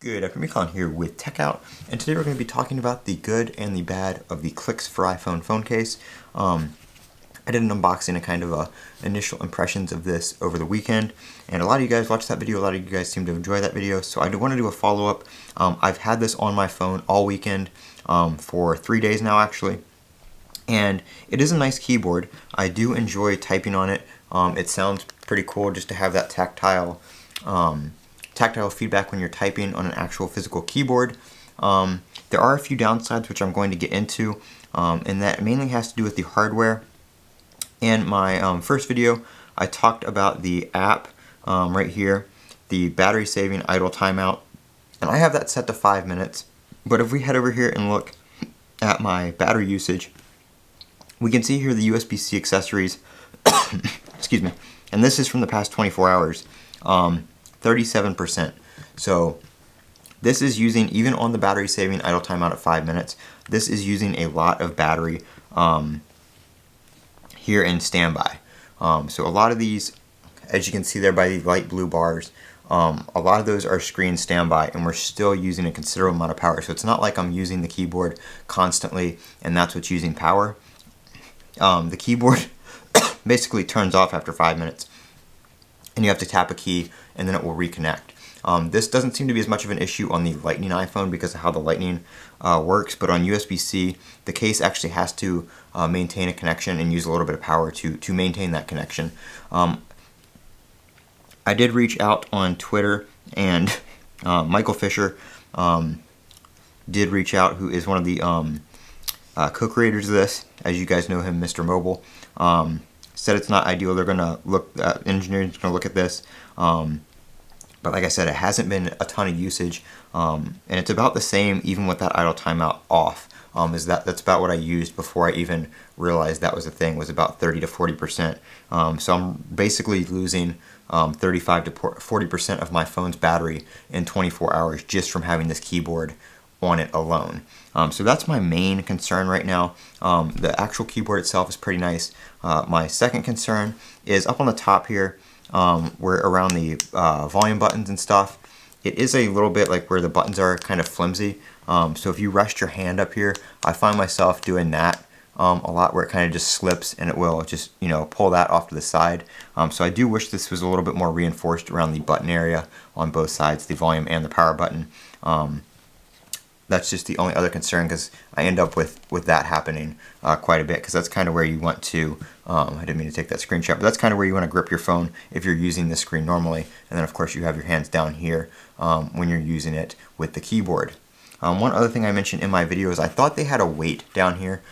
Good afternoon, Colin here with Techout, and today we're going to be talking about the good and the bad of the Clicks for iPhone phone case. I did an unboxing and kind of initial impressions of this over the weekend, and a lot of you guys watched that video. A lot of you guys seem to enjoy that video, so I do want to do a follow-up. I've had this on my phone all weekend for 3 days now, actually, and it is a nice keyboard. I do enjoy typing on it. It sounds pretty cool just to have that tactile feedback when you're typing on an actual physical keyboard. There are a few downsides which I'm going to get into, and that mainly has to do with the hardware. In my first video, I talked about the app right here, the battery saving idle timeout, and I have that set to 5 minutes. But if we head over here and look at my battery usage, we can see here the USB-C accessories, excuse me, and this is from the past 24 hours. 37%. So this is using, even on the battery saving idle timeout at 5 minutes, this is using a lot of battery here in standby. So a lot of these, as you can see there by the light blue bars, a lot of those are screen standby, and we're still using a considerable amount of power. So it's not like I'm using the keyboard constantly and that's what's using power. The keyboard basically turns off after 5 minutes, and you have to tap a key and then it will reconnect. This doesn't seem to be as much of an issue on the Lightning iPhone because of how the Lightning works, but on USB-C, the case actually has to maintain a connection and use a little bit of power to maintain that connection. I did reach out on Twitter, and Michael Fisher did reach out, who is one of the co-creators of this. As you guys know him, Mr. Mobile. Said it's not ideal. They're going to look, engineers going to look at this. But like I said, it hasn't been a ton of usage, and it's about the same even with that idle timeout off. That's about what I used before I even realized that was a thing, was about 30 to 40%. So I'm basically losing 35 to 40% of my phone's battery in 24 hours just from having this keyboard on it alone. So that's my main concern right now. The actual keyboard itself is pretty nice. My second concern is up on the top here, where around the volume buttons and stuff. It is a little bit like where the buttons are kind of flimsy. So if you rest your hand up here, I find myself doing that a lot, where it kind of just slips and it will just, pull that off to the side. So I do wish this was a little bit more reinforced around the button area on both sides, the volume and the power button. That's just the only other concern, because I end up with that happening quite a bit, because that's kind of where you want to, I didn't mean to take that screenshot, but that's kind of where you want to grip your phone if you're using this screen normally, and then of course you have your hands down here when you're using it with the keyboard. One other thing I mentioned in my video is I thought they had a weight down here,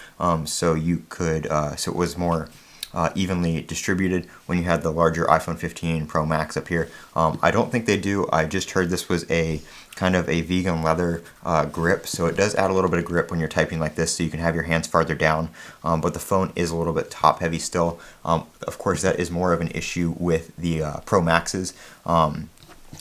so you could, so it was more evenly distributed when you had the larger iPhone 15 Pro Max up here. I don't think they do. I just heard this was a kind of a vegan leather grip, so it does add a little bit of grip when you're typing like this, so you can have your hands farther down, but the phone is a little bit top heavy still. Of course, that is more of an issue with the Pro Maxes.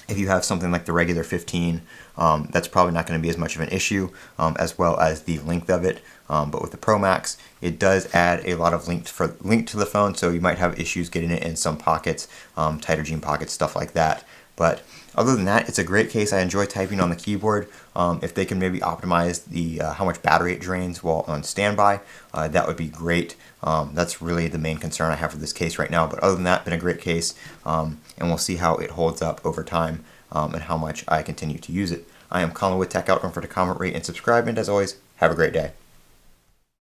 If you have something like the regular 15, that's probably not going to be as much of an issue, as well as the length of it. But with the Pro Max, it does add a lot of length to the phone, so you might have issues getting it in some pockets, tighter jean pockets, stuff like that. But other than that, it's a great case. I enjoy typing on the keyboard. If they can maybe optimize the how much battery it drains while on standby, that would be great. That's really the main concern I have for this case right now. But other than that, been a great case, and we'll see how it holds up over time, and how much I continue to use it. I am Colin with Techout. Don't forget to comment, rate, and subscribe, and as always, have a great day.